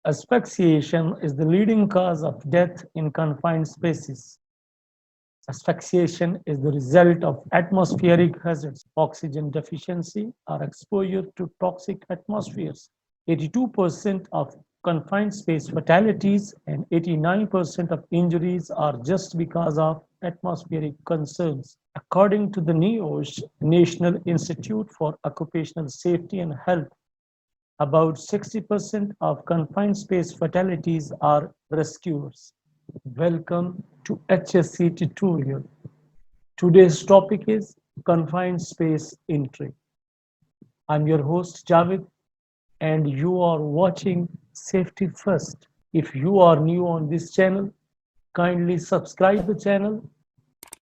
Asphyxiation is the leading cause of death in confined spaces. Asphyxiation is the result of atmospheric hazards, oxygen deficiency, or exposure to toxic atmospheres. 82% of confined space fatalities and 89% of injuries are just because of atmospheric concerns. According to the NIOSH, National Institute for Occupational Safety and Health, about 60% of confined space fatalities are rescuers. Welcome to HSC tutorial. Today's topic is confined space entry. I'm your host Javed and you are watching Safety First. If you are new on this channel, kindly subscribe the channel,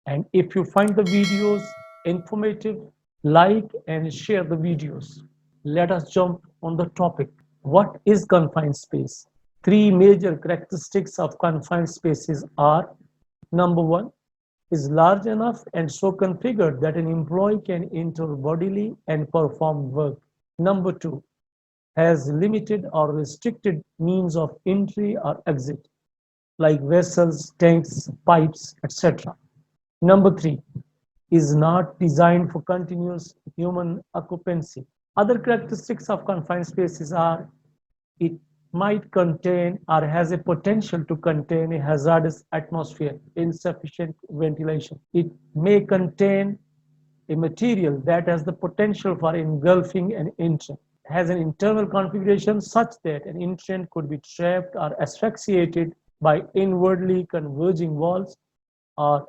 and if you find the videos informative, like and share the videos. Let us jump on the topic. What is confined space? Three major characteristics of confined spaces are: number one, is large enough and so configured that an employee can enter bodily and perform work. Number two, has limited or restricted means of entry or exit, like vessels, tanks, pipes, etc. Number three, is not designed for continuous human occupancy. Other characteristics of confined spaces are: it might contain or has a potential to contain a hazardous atmosphere, insufficient ventilation. It may contain a material that has the potential for engulfing an entrant, has an internal configuration such that an entrant could be trapped or asphyxiated by inwardly converging walls, or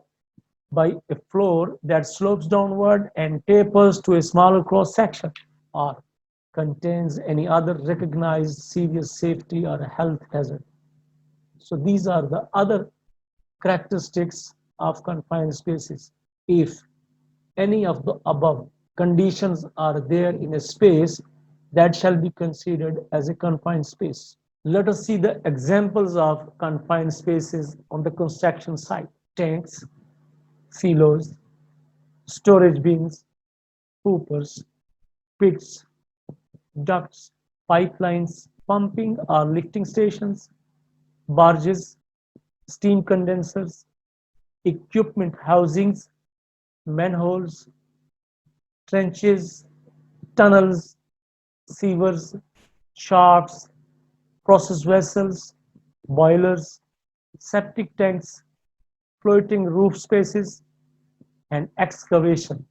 by a floor that slopes downward and tapers to a smaller cross section, or contains any other recognized serious safety or health hazard. So these are the other characteristics of confined spaces. If any of the above conditions are there in a space, that shall be considered as a confined space. Let us see the examples of confined spaces on the construction site: tanks, silos, storage bins, hoopers, pits, ducts, pipelines, pumping or lifting stations, barges, steam condensers, equipment housings, manholes, trenches, tunnels, sewers, shafts, process vessels, boilers, septic tanks, floating roof spaces, and excavation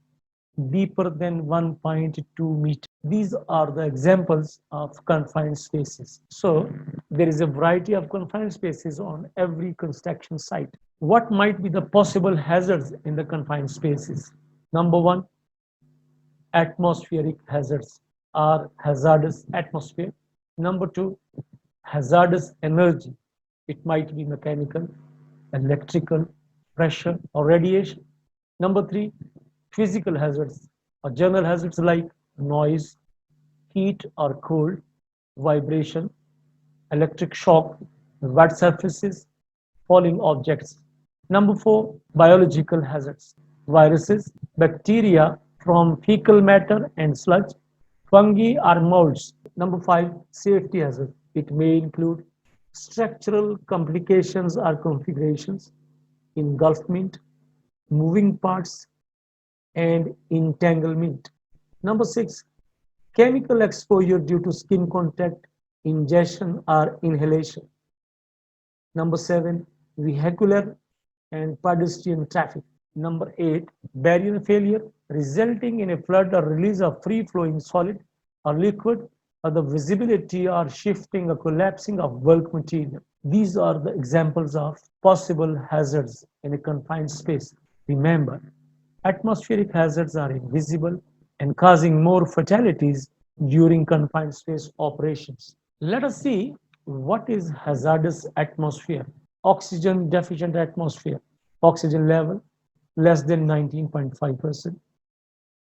deeper than 1.2 meters. These are the examples of confined spaces. So there is a variety of confined spaces on every construction site. What might be the possible hazards in the confined spaces? Number one, atmospheric hazards or hazardous atmosphere. Number two, hazardous energy. It might be mechanical, electrical, pressure, or radiation. Number three, physical hazards or general hazards like noise, heat or cold, vibration, electric shock, wet surfaces, falling objects. Number four, biological hazards: viruses, bacteria from fecal matter and sludge, fungi or molds. Number five, safety hazard. It may include structural complications or configurations, engulfment, moving parts, and entanglement. Number six, chemical exposure due to skin contact, ingestion, or inhalation. Number seven, vehicular and pedestrian traffic. Number eight, barrier failure resulting in a flood or release of free flowing solid or liquid, or the visibility or shifting or collapsing of bulk material. These are the examples of possible hazards in a confined space. Remember, atmospheric hazards are invisible and causing more fatalities during confined space operations. Let us see what is hazardous atmosphere. Oxygen deficient atmosphere. Oxygen level less than 19.5%.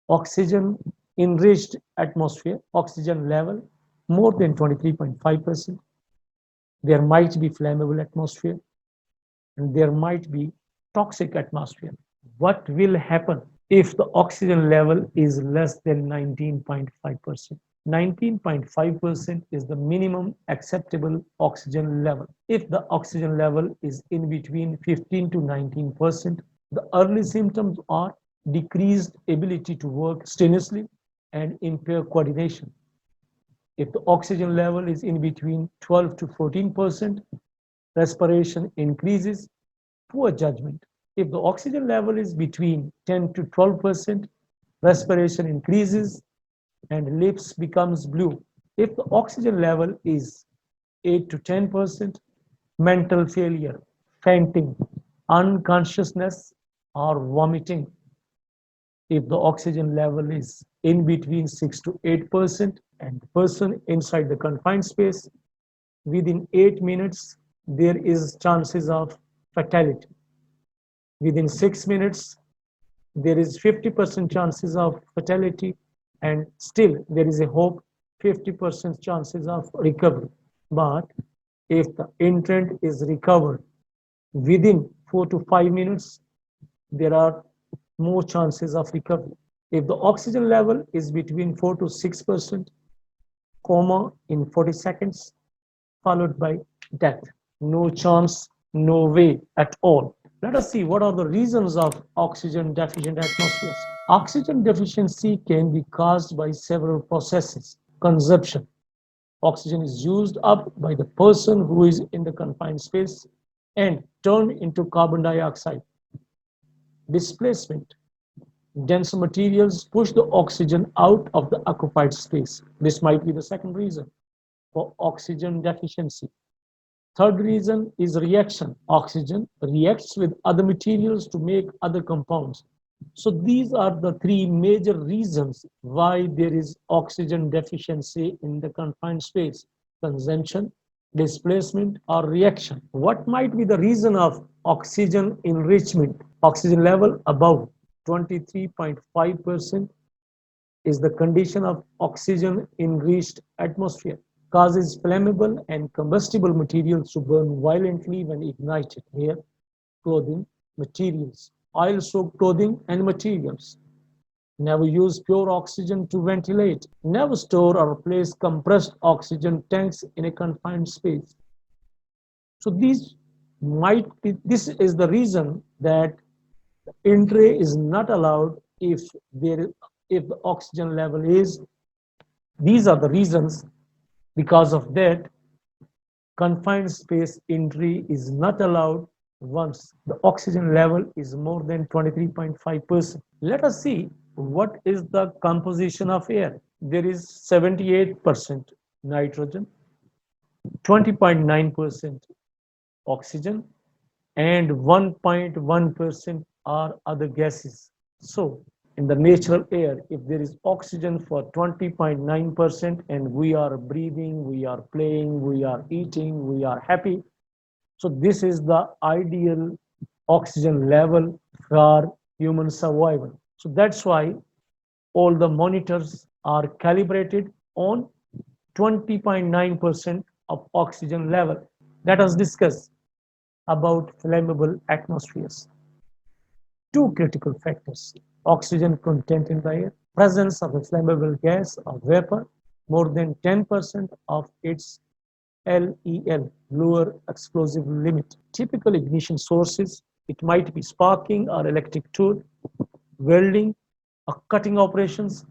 Oxygen enriched atmosphere. Oxygen level more than 23.5%. There might be flammable atmosphere and there might be toxic atmosphere. What will happen if the oxygen level is less than 19.5%? 19.5% is the minimum acceptable oxygen level. If the oxygen level is in between 15 to 19%, the early symptoms are decreased ability to work strenuously and impaired coordination. If the oxygen level is in between 12 to 14%, respiration increases, poor judgment. If the oxygen level is between 10 to 12%, respiration increases and lips becomes blue. If the oxygen level is 8 to 10%, mental failure, fainting, unconsciousness, or vomiting. If the oxygen level is in between 6 to 8% and the person inside the confined space, within 8 minutes, there is chances of fatality. Within 6 minutes, there is 50% chances of fatality, and still there is a hope, 50% chances of recovery. But if the infant is recovered within 4 to 5 minutes, there are more chances of recovery. If the oxygen level is between 4 to 6%, coma in 40 seconds, followed by death. No chance, no way at all. Let us see what are the reasons of oxygen deficient atmospheres. Oxygen deficiency can be caused by several processes. Consumption. Oxygen is used up by the person who is in the confined space and turned into carbon dioxide. Displacement. Dense materials push the oxygen out of the occupied space. This might be the second reason for oxygen deficiency. Third reason is reaction. Oxygen reacts with other materials to make other compounds. So these are the three major reasons why there is oxygen deficiency in the confined space: consumption, displacement, or reaction. What might be the reason of oxygen enrichment? Oxygen level above 23.5% is the condition of oxygen enriched atmosphere, causes flammable and combustible materials to burn violently when ignited. Here, clothing materials, oil soaked clothing and materials. Never use pure oxygen to ventilate. Never store or place compressed oxygen tanks in a confined space. So this is the reason that entry is not allowed if the oxygen level is. These are the reasons. Because of that, confined space entry is not allowed once the oxygen level is more than 23.5%. Let us see what is the composition of air. There is 78% nitrogen, 20.9% oxygen, and 1.1% are other gases. So in the natural air, if there is oxygen for 20.9% and we are breathing, we are playing, we are eating, we are happy, so this is the ideal oxygen level for human survival. So that's why all the monitors are calibrated on 20.9% of oxygen level. Let us discuss about flammable atmospheres. Two critical factors: oxygen content in the air, presence of a flammable gas or vapor more than 10% of its LEL, lower explosive limit. Typical ignition sources: it might be sparking or electric tool, welding or cutting operations,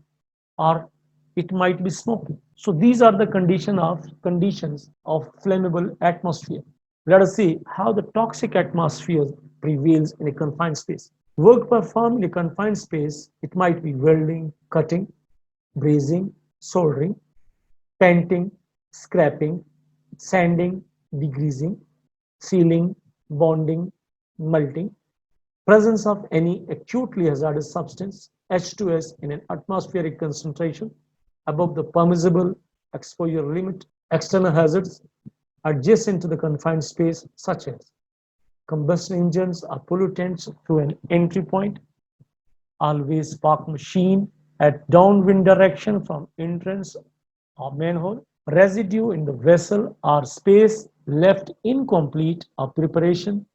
or it might be smoking. So these are the conditions of flammable atmosphere. Let us see how the toxic atmosphere prevails in a confined space. Work performed in a confined space, it might be welding, cutting, brazing, soldering, painting, scraping, sanding, degreasing, sealing, bonding, melting. Presence of any acutely hazardous substance, H2S, in an atmospheric concentration above the permissible exposure limit. External hazards adjacent to the confined space, such as combustion engines or pollutants through an entry point. Always park machine at downwind direction from entrance or manhole. Residue in the vessel or space left incomplete or preparation,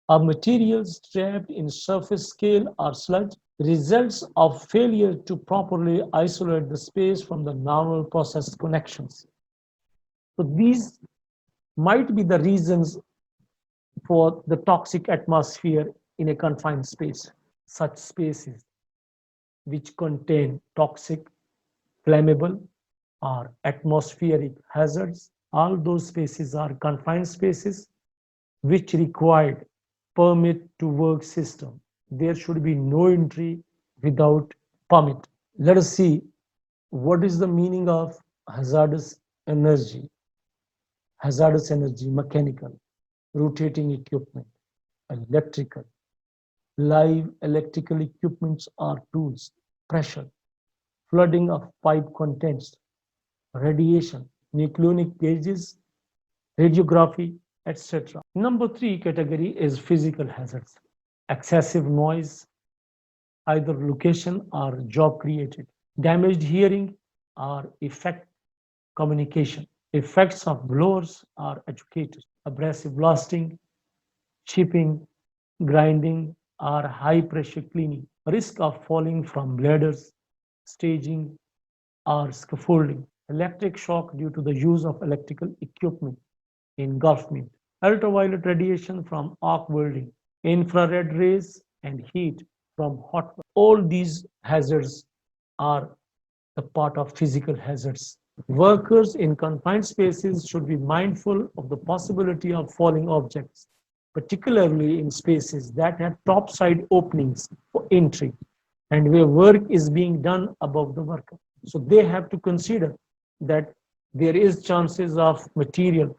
or materials trapped in surface scale or sludge. results of failure to properly isolate the space from the normal process connections. So these might be the reasons for the toxic atmosphere in a confined space. Such spaces which contain toxic, flammable, or atmospheric hazards, all those spaces are confined spaces which required permit to work system. There should be no entry without permit. Let us see what is the meaning of hazardous energy. Hazardous energy, mechanical, rotating equipment, electrical, live electrical equipments or tools, pressure, flooding of pipe contents, radiation, nucleonic gases, radiography, etc. Number three category is physical hazards. Excessive noise, either location or job created. Damaged hearing or effect communication. Effects of blowers or educators. Abrasive blasting, chipping, grinding, or high pressure cleaning. Risk of falling from ladders, staging, or scaffolding. Electric shock due to the use of electrical equipment, engulfment. Ultraviolet radiation from arc welding. Infrared rays and heat from hot. All these hazards are the part of physical hazards. Workers in confined spaces should be mindful of the possibility of falling objects, particularly in spaces that have topside openings for entry and where work is being done above the worker. So they have to consider that there is chances of material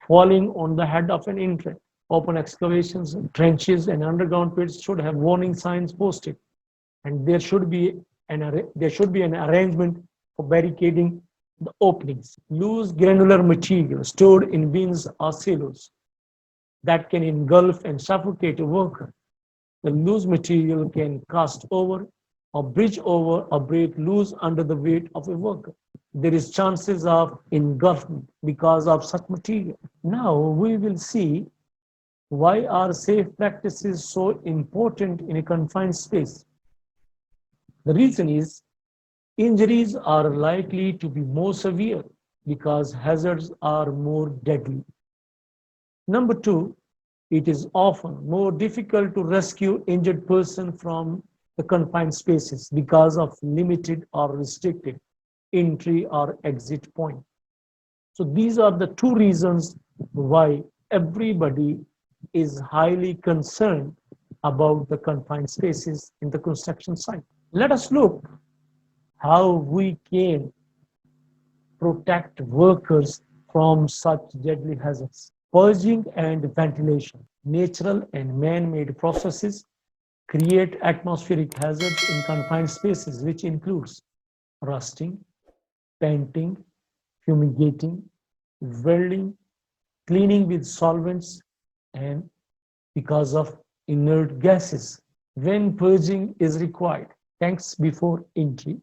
falling on the head of an entry. Open excavations, trenches, and underground pits should have warning signs posted, and there should be an arrangement for barricading the openings. Loose granular material stored in bins or silos that can engulf and suffocate a worker. The loose material can cast over or bridge over or break loose under the weight of a worker. There is chances of engulfment because of such material. Now we will see why are safe practices so important in a confined space. The reason is injuries are likely to be more severe because hazards are more deadly. Number two, it is often more difficult to rescue injured person from the confined spaces because of limited or restricted entry or exit point. So these are the two reasons why everybody is highly concerned about the confined spaces in the construction site. Let us look how we can protect workers from such deadly hazards. Purging and ventilation. Natural and man-made processes create atmospheric hazards in confined spaces, which includes rusting, painting, fumigating, welding, cleaning with solvents, and because of inert gases. When purging is required, tanks before entry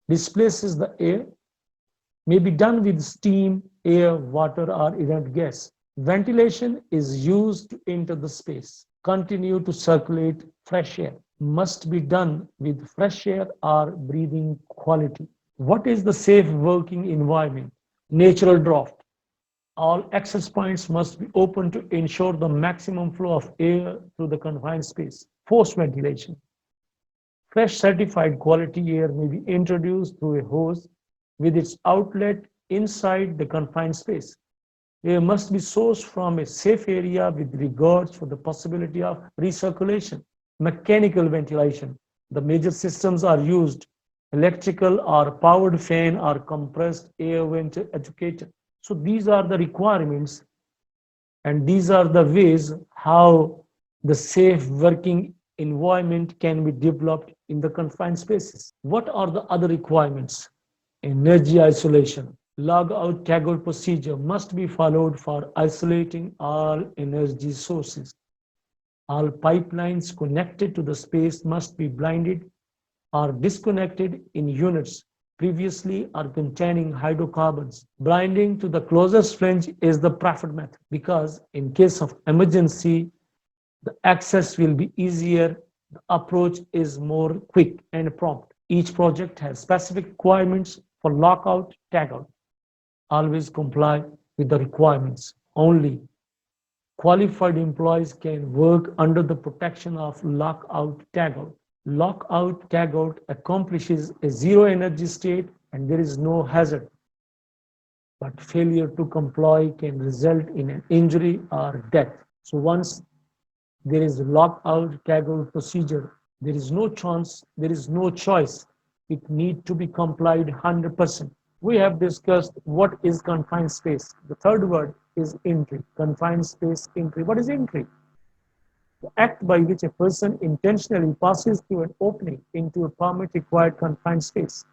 displaces the air, may be done with steam, air, water, or inert gas. Ventilation is used to enter the space. Continue to circulate fresh air. Must be done with fresh air or breathing quality. What is the safe working environment? Natural draft. All access points must be open to ensure the maximum flow of air through the confined space. Forced ventilation. Fresh certified quality air may be introduced through a hose with its outlet inside the confined space. Air must be sourced from a safe area with regards for the possibility of recirculation. Mechanical ventilation. The major systems are used: electrical or powered fan or compressed air vent educator. So these are the requirements and these are the ways how the safe working environment can be developed in the confined spaces. What are the other requirements? Energy isolation. Log out tagout procedure must be followed for isolating all energy sources. All pipelines connected to the space must be blinded or disconnected in units previously or containing hydrocarbons. Blinding to the closest flange is the preferred method because in case of emergency, the access will be easier The approach is more quick and prompt. Each project has specific requirements for lockout, tagout. Always comply with the requirements. Only qualified employees can work under the protection of lockout, tagout. Lockout, tagout accomplishes a zero energy state and there is no hazard, but failure to comply can result in an injury or death. So once there is a lockout tagout procedure, there is no chance, there is no choice. It needs to be complied 100%. We have discussed what is confined space. The third word is entry. Confined space entry. What is entry? The act by which a person intentionally passes through an opening into a permit required confined space.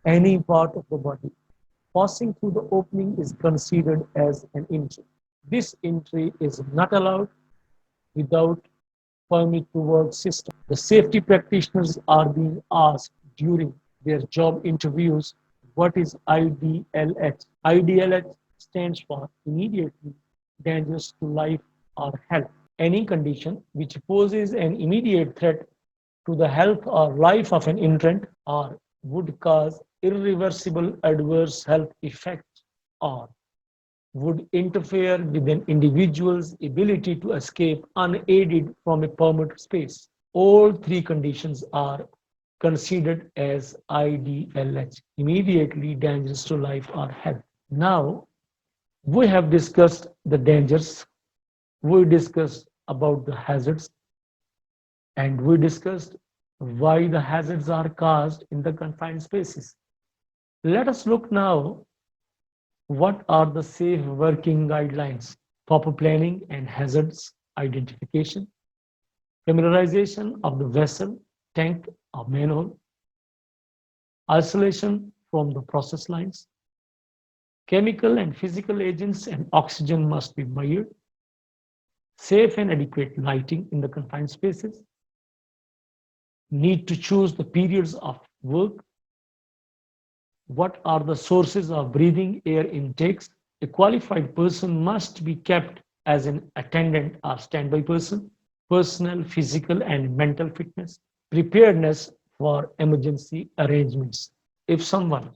Any part of the body passing through the opening is considered as an entry. This entry is not allowed without permit to work system. The safety practitioners are being asked during their job interviews what is IDLH. IDLH stands for immediately dangerous to life or health. Any condition which poses an immediate threat to the health or life of an infant or would cause irreversible adverse health effects or would interfere with an individual's ability to escape unaided from a permitted space. All three conditions are considered as IDLH, immediately dangerous to life or health. Now, we have discussed the dangers, we discussed about the hazards, and we discussed why the hazards are caused in the confined spaces. Let us look now what are the safe working guidelines, proper planning and hazards identification, familiarization of the vessel, tank or manhole, isolation from the process lines, chemical and physical agents and oxygen must be measured, safe and adequate lighting in the confined spaces, need to choose the periods of work, what are the sources of breathing air intakes. A qualified person must be kept as an attendant or standby person, personal, physical, and mental fitness, preparedness for emergency arrangements. If someone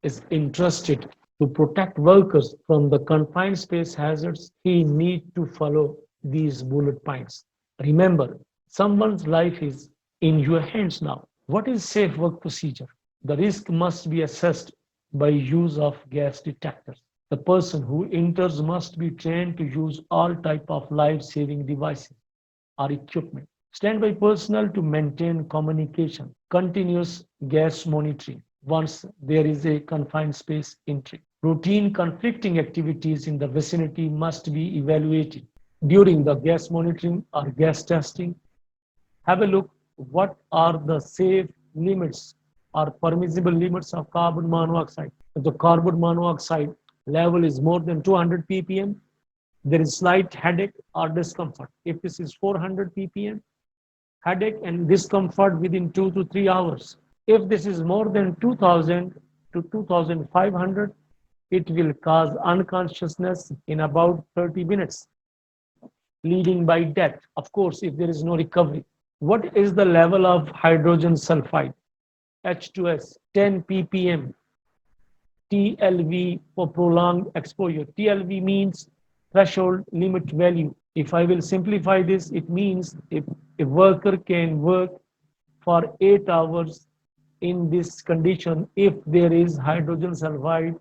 is interested to protect workers from the confined space hazards, he needs to follow these bullet points. Remember, someone's life is in your hands now. What is safe work procedure? The risk must be assessed by use of gas detectors. The person who enters must be trained to use all type of life-saving devices or equipment. Standby personnel to maintain communication, continuous gas monitoring once there is a confined space entry. Routine conflicting activities in the vicinity must be evaluated. During the gas monitoring or gas testing, have a look what are the safe limits or permissible limits of carbon monoxide. If the carbon monoxide level is more than 200 ppm, there is slight headache or discomfort. If this is 400 ppm, headache and discomfort within 2 to 3 hours. If this is more than 2000 to 2500, it will cause unconsciousness in about 30 minutes, leading by death. Of course, if there is no recovery. What is the level of hydrogen sulfide? H2S 10 ppm. TLV for prolonged exposure. TLV means threshold limit value. If I will simplify this, it means if a worker can work for 8 hours in this condition, if there is hydrogen sulfide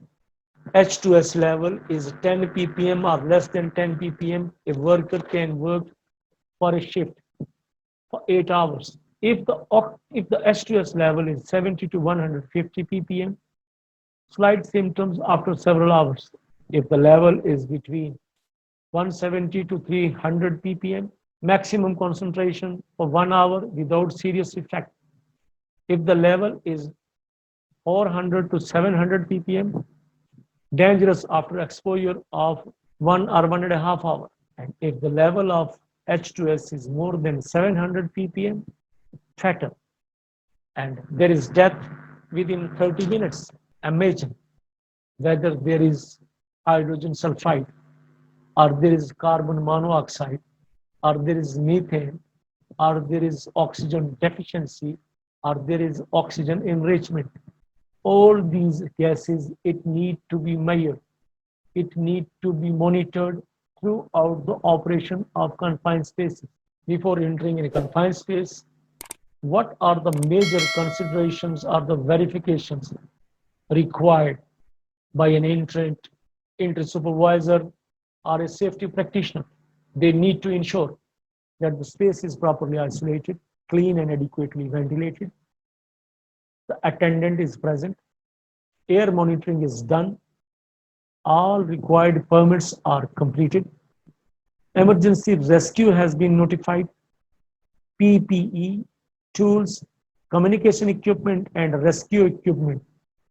H2S level is 10 ppm or less than 10 ppm, a worker can work for a shift for 8 hours. If the H2S level is 70 to 150 ppm, slight symptoms after several hours. If the level is between 170 to 300 ppm, maximum concentration for 1 hour without serious effect. If the level is 400 to 700 ppm, dangerous after exposure of 1 or 1.5 hours. And if the level of H2S is more than 700 ppm, fatal. And there is death within 30 minutes. Imagine whether there is hydrogen sulfide or there is carbon monoxide or there is methane or there is oxygen deficiency, or there is oxygen enrichment. All these gases, it need to be measured. It need to be monitored throughout the operation of confined spaces. Before entering in a confined space, what are the major considerations or the verifications required by an entrant, entry supervisor, or a safety practitioner? They need to ensure that the space is properly isolated, clean and adequately ventilated, the attendant is present, air monitoring is done, all required permits are completed, emergency rescue has been notified, PPE, tools, communication equipment, and rescue equipment,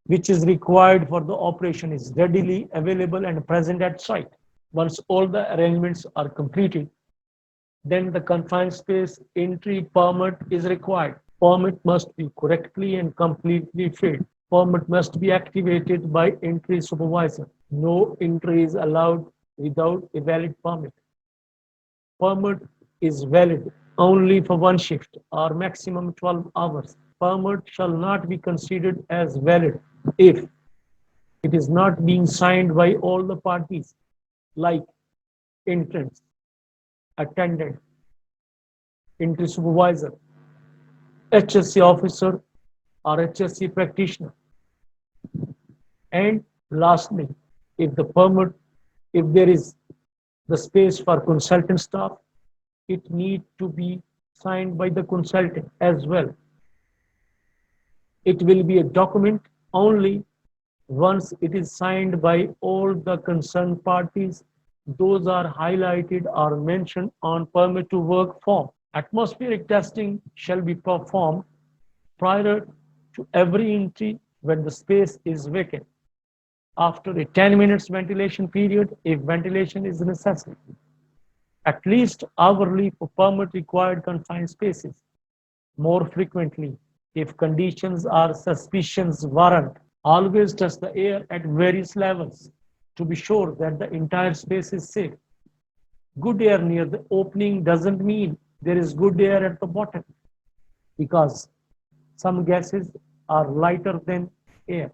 which is required for the operation, is readily available and present at site. Once all the arrangements are completed, then the confined space entry permit is required. Permit must be correctly and completely filled. Permit must be activated by entry supervisor. No entry is allowed without a valid permit. Permit is valid only for one shift or maximum 12 hours. Permit shall not be considered as valid if it is not being signed by all the parties, like entrance, attendant, entry supervisor, HSC officer, or HSC practitioner. And lastly, if the permit, if there is the space for consultant staff, it need to be signed by the consultant as well. It will be a document only once it is signed by all the concerned parties. Those are highlighted or mentioned on permit to work form. Atmospheric testing shall be performed prior to every entry when the space is vacant. After a 10 minutes ventilation period, if ventilation is necessary, at least hourly for permit required confined spaces, more frequently if conditions or suspicions warrant. Always test the air at various levels to be sure that the entire space is safe. Good air near the opening doesn't mean there is good air at the bottom, because some gases are lighter than air.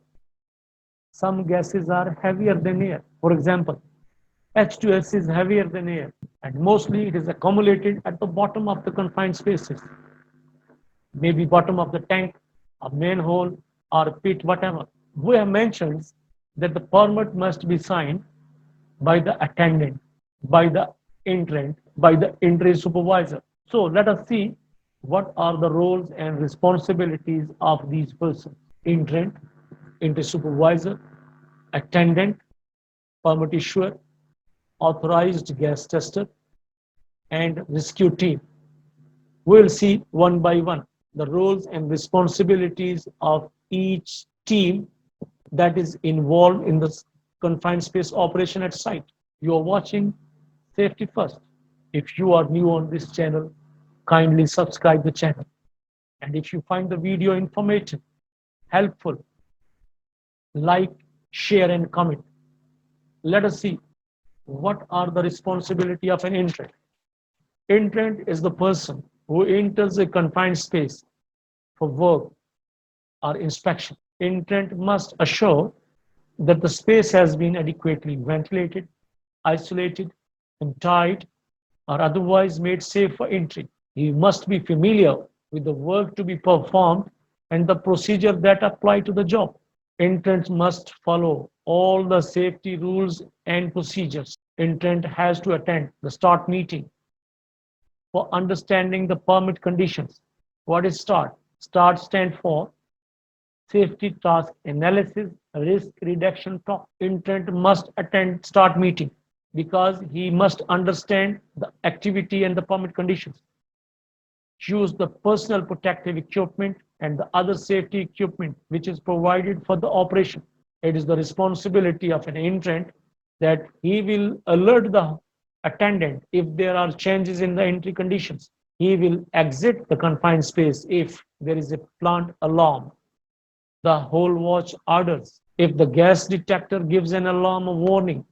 Some gases are heavier than air. For example, H2S is heavier than air, and mostly it is accumulated at the bottom of the confined spaces, maybe bottom of the tank, a manhole, or a pit, whatever. We have mentioned that the permit must be signed by the attendant, by the entrant, by the entry supervisor. So let us see what are the roles and responsibilities of these persons: entrant, entry supervisor, attendant, permit issuer, authorized gas tester, and rescue team. We'll see one by one the roles and responsibilities of each team that is involved in the confined space operation at site. You are watching Safety First. If you are new on this channel, kindly subscribe the channel. And if you find the video informative, helpful, like, share, and comment. Let us see what are the responsibility of an entrant. Entrant is the person who enters a confined space for work or inspection. Entrant must assure that the space has been adequately ventilated, isolated, and tied, or otherwise made safe for entry. He must be familiar with the work to be performed and the procedure that apply to the job. Entrant must follow all the safety rules and procedures. Entrant has to attend the START meeting for understanding the permit conditions. What is START? START stands for Safety Task Analysis Risk Reduction Talk. Entrant must attend START meeting because he must understand the activity and the permit conditions. Choose the personal protective equipment and the other safety equipment which is provided for the operation. It is the responsibility of an entrant that he will alert the attendant if there are changes in the entry conditions. He will exit the confined space if there is a plant alarm, the whole watch orders, if the gas detector gives an alarm warning,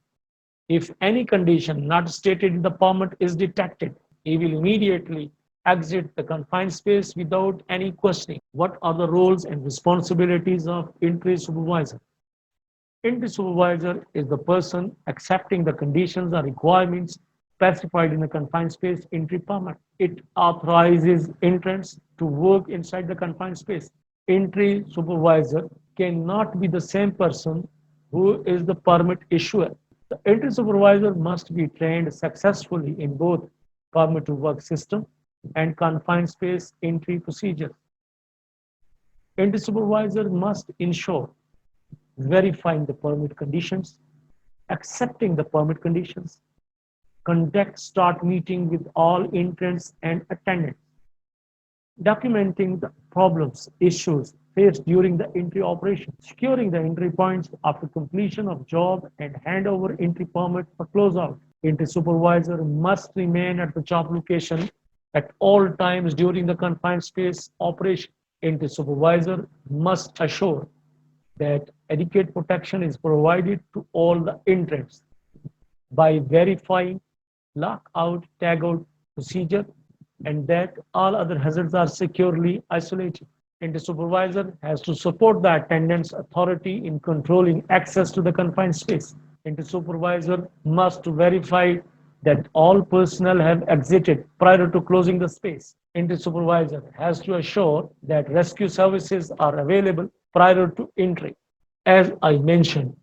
if any condition not stated in the permit is detected, he will immediately exit the confined space without any questioning. What are the roles and responsibilities of entry supervisor? Entry supervisor is the person accepting the conditions or requirements specified in the confined space entry permit. It authorizes entrants to work inside the confined space. Entry supervisor cannot be the same person who is the permit issuer. The entry supervisor must be trained successfully in both permit to work system and confined space entry procedures. Entry supervisor must ensure verifying the permit conditions, accepting the permit conditions, conduct start meeting with all entrants and attendants, documenting the problems, issues faced during the entry operation, securing the entry points after completion of job and hand over entry permit for closeout. Entry supervisor must remain at the job location at all times during the confined space operation. Entry supervisor must assure that adequate protection is provided to all the entrants by verifying lockout, tagout procedure and that all other hazards are securely isolated. And the supervisor has to support the attendant's authority in controlling access to the confined space. And the supervisor must verify that all personnel have exited prior to closing the space. And the supervisor has to assure that rescue services are available prior to entry. As I mentioned,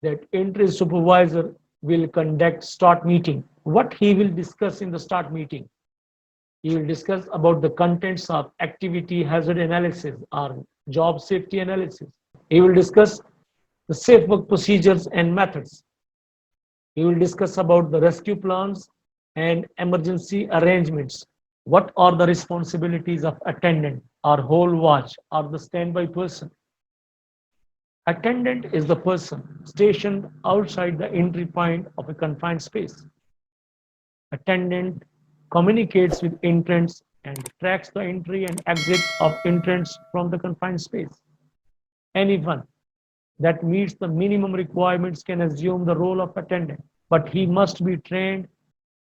that entry supervisor will conduct start meeting. What he will discuss in the start meeting? He will discuss about the contents of activity hazard analysis or job safety analysis. He will discuss the safe work procedures and methods. He will discuss about the rescue plans and emergency arrangements. What are the responsibilities of attendant or whole watch or the standby person? Attendant is the person stationed outside the entry point of a confined space. Attendant communicates with entrants and tracks the entry and exit of entrants from the confined space. Anyone that meets the minimum requirements can assume the role of attendant, but he must be trained,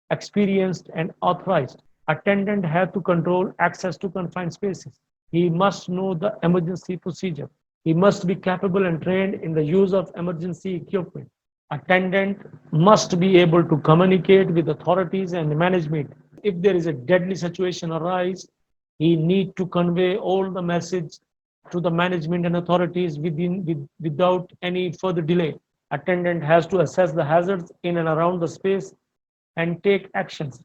experienced, and authorized. Attendant has to control access to confined spaces. He must know the emergency procedure. He must be capable and trained in the use of emergency equipment. Attendant must be able to communicate with authorities and management. If there is a deadly situation arise, he need to convey all the message to the management and authorities without any further delay. Attendant has to assess the hazards in and around the space and take actions.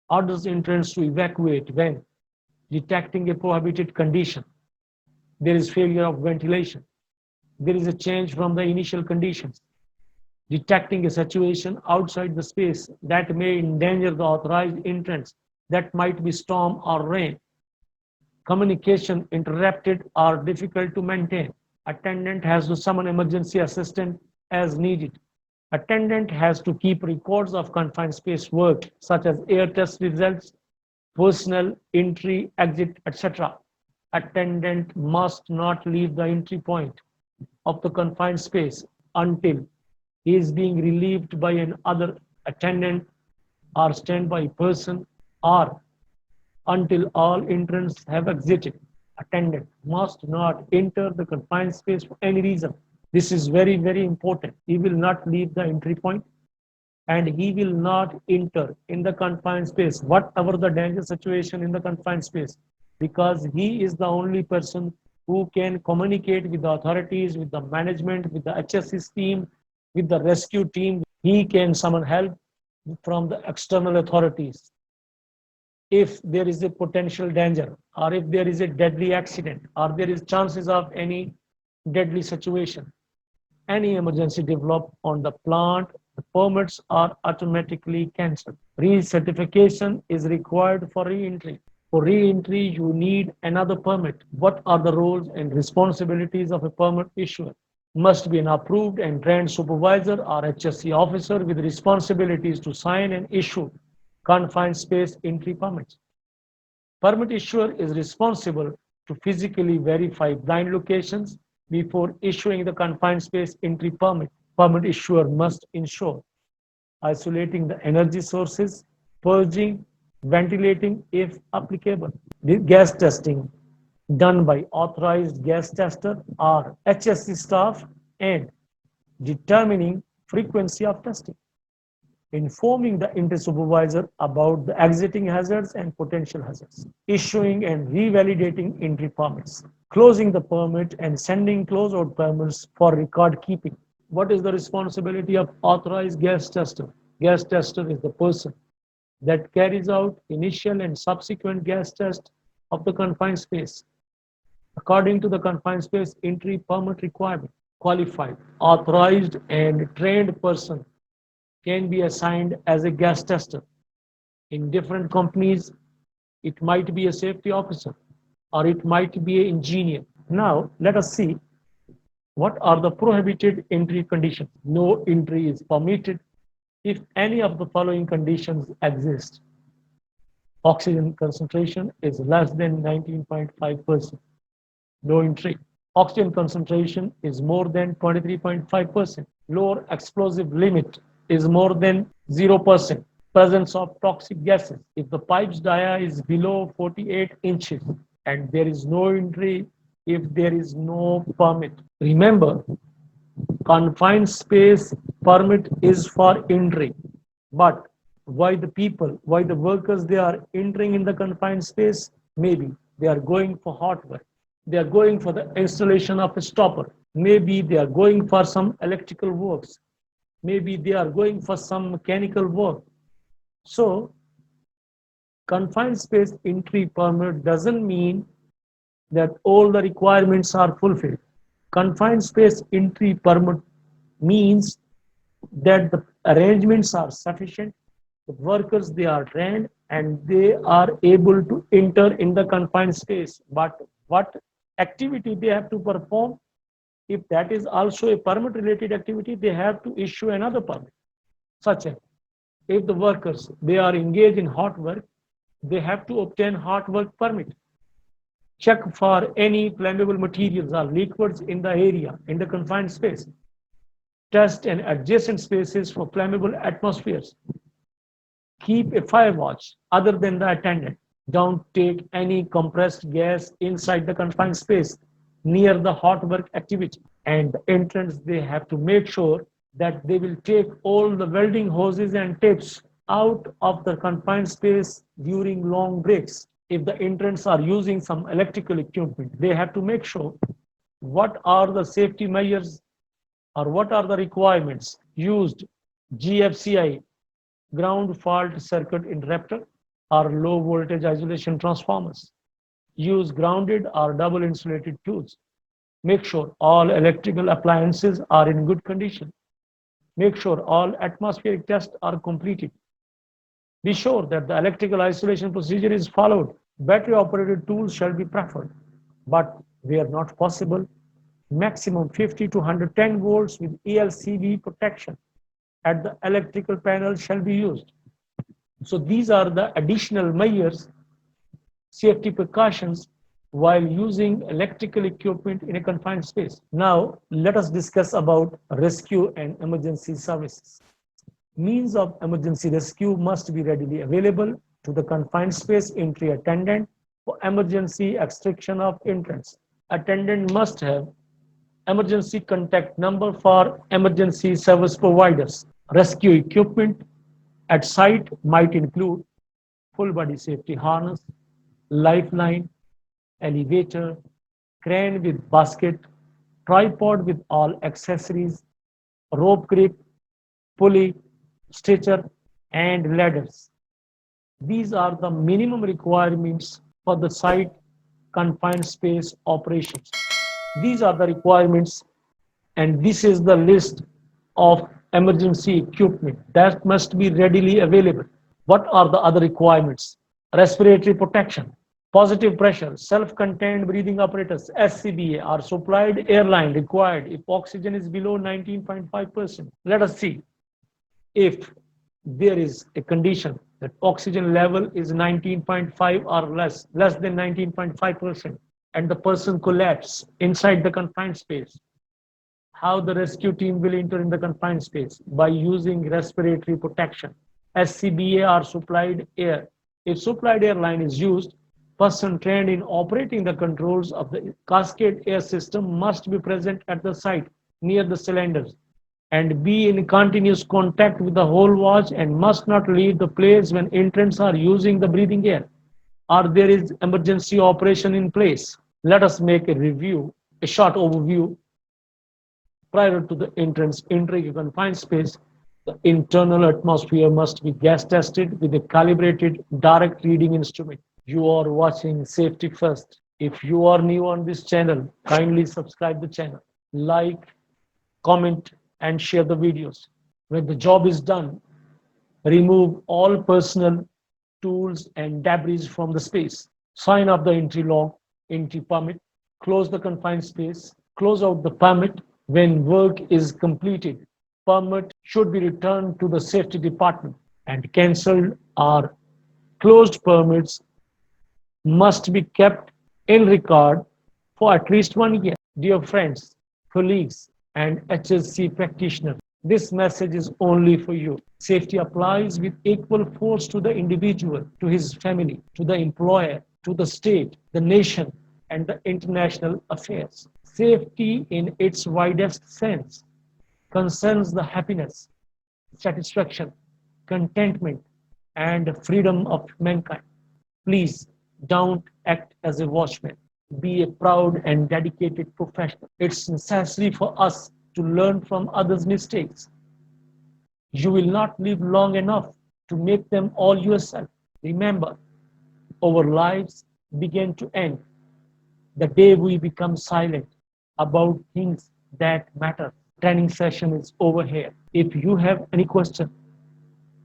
Orders entrants to evacuate when detecting a prohibited condition. There is failure of ventilation. There is a change from the initial conditions. Detecting a situation outside the space that may endanger the authorized entrance, that might be storm or rain. Communication interrupted or difficult to maintain. Attendant has to summon emergency assistance as needed. Attendant has to keep records of confined space work, such as air test results, personnel, entry, exit, etc. Attendant must not leave the entry point of the confined space until he is being relieved by another attendant or standby person or until all entrants have exited. Attendant must not enter the confined space for any reason. This is very, very important. He will not leave the entry point and he will not enter in the confined space, whatever the danger situation in the confined space, because he is the only person who can communicate with the authorities, with the management, with the HSS team, with the rescue team. He can summon help from the external authorities. If there is a potential danger or if there is a deadly accident or there is chances of any deadly situation, any emergency develop on the plant, the permits are automatically cancelled. Recertification is required for re-entry. For re-entry, you need another permit. What are the roles and responsibilities of a permit issuer? Must be an approved and trained supervisor or HSC officer with responsibilities to sign and issue confined space entry permits. Permit issuer is responsible to physically verify blind locations before issuing the confined space entry permit. Permit issuer must ensure isolating the energy sources, purging ventilating if applicable. The gas testing done by authorized gas tester or HSC staff and determining frequency of testing, informing the entry supervisor about the exiting hazards and potential hazards, issuing and revalidating entry permits, closing the permit and sending closeout permits for record keeping. What is the responsibility of authorized gas tester? Gas tester is the person that carries out initial and subsequent gas test of the confined space according to the confined space entry permit requirement. Qualified, authorized, and trained person can be assigned as a gas tester. In different companies, it might be a safety officer or it might be an engineer. Now, let us see what are the prohibited entry conditions. No entry is permitted if any of the following conditions exist. Oxygen concentration is less than 19.5%. No entry. Oxygen concentration is more than 23.5%. Lower explosive limit is more than 0%. Presence of toxic gases. If the pipe's dia is below 48 inches and there is no entry if there is no permit. Remember, confined space permit is for entry, but why the workers, they are entering in the confined space? Maybe they are going for hot work, they are going for the installation of a stopper, maybe they are going for some electrical works, maybe they are going for some mechanical work. So confined space entry permit doesn't mean that all the requirements are fulfilled. Confined space entry permit means that the arrangements are sufficient, the workers, they are trained and they are able to enter in the confined space. But what activity they have to perform, if that is also a permit related activity, they have to issue another permit. Such as if the workers, they are engaged in hot work, they have to obtain hot work permit. Check for any flammable materials or liquids in the area, in the confined space. Test and adjacent spaces for flammable atmospheres. Keep a fire watch other than the attendant. Don't take any compressed gas inside the confined space near the hot work activity. And the entrance, they have to make sure that they will take all the welding hoses and tapes out of the confined space during long breaks. If the entrants are using some electrical equipment, they have to make sure what are the safety measures or what are the requirements used. GFCI, ground fault circuit interrupter, or low voltage isolation transformers. Use grounded or double insulated tools. Make sure all electrical appliances are in good condition. Make sure all atmospheric tests are completed. Be sure that the electrical isolation procedure is followed. Battery operated tools shall be preferred, but where not possible, maximum 50 to 110 volts with ELCV protection at the electrical panel shall be used. So these are the additional measures, safety precautions while using electrical equipment in a confined space. Now, let us discuss about rescue and emergency services. Means of emergency rescue must be readily available to the confined space entry attendant for emergency extraction of entrance. Attendant must have emergency contact number for emergency service providers. Rescue equipment at site might include full body safety harness, lifeline, elevator, crane with basket, tripod with all accessories, rope grip, pulley, stretcher, and ladders. These are the minimum requirements for the site confined space operations. These are the requirements, and this is the list of emergency equipment that must be readily available. What are the other requirements? Respiratory protection, positive pressure, self-contained breathing apparatus, SCBA, are supplied airline required if oxygen is below 19.5%. Let us see if there is a condition that oxygen level is 19.5 or less than 19.5%, and the person collapses inside the confined space. How the rescue team will enter in the confined space? By using respiratory protection. SCBA are supplied air If supplied air line is used, person trained in operating the controls of the cascade air system must be present at the site near the cylinders and be in continuous contact with the whole watch and must not leave the place when entrants are using the breathing air or there is emergency operation in place. Let us make a short overview. Prior to the entrance entering a confined space, the internal atmosphere must be gas tested with a calibrated direct reading instrument. You are watching Safety First. If you are new on this channel, kindly subscribe the channel, like, comment, and share the videos. When the job is done, remove all personal tools and debris from the space. Sign up the entry log, entry permit, close the confined space, close out the permit. When work is completed, permit should be returned to the safety department and cancelled or closed permits must be kept in record for at least 1 year. Dear friends, colleagues, and HSC practitioners, this message is only for you. Safety applies with equal force to the individual, to his family, to the employer, to the state, the nation, and the international affairs. Safety in its widest sense concerns the happiness, satisfaction, contentment, and freedom of mankind. Please don't act as a watchman. Be a proud and dedicated professional. It's necessary for us to learn from others' mistakes. You will not live long enough to make them all yourself. Remember, our lives begin to end the day we become silent about things that matter. Training session is over here. If you have any question,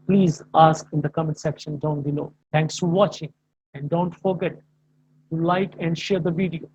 please ask in the comment section down below. Thanks for watching and don't forget to like and share the video.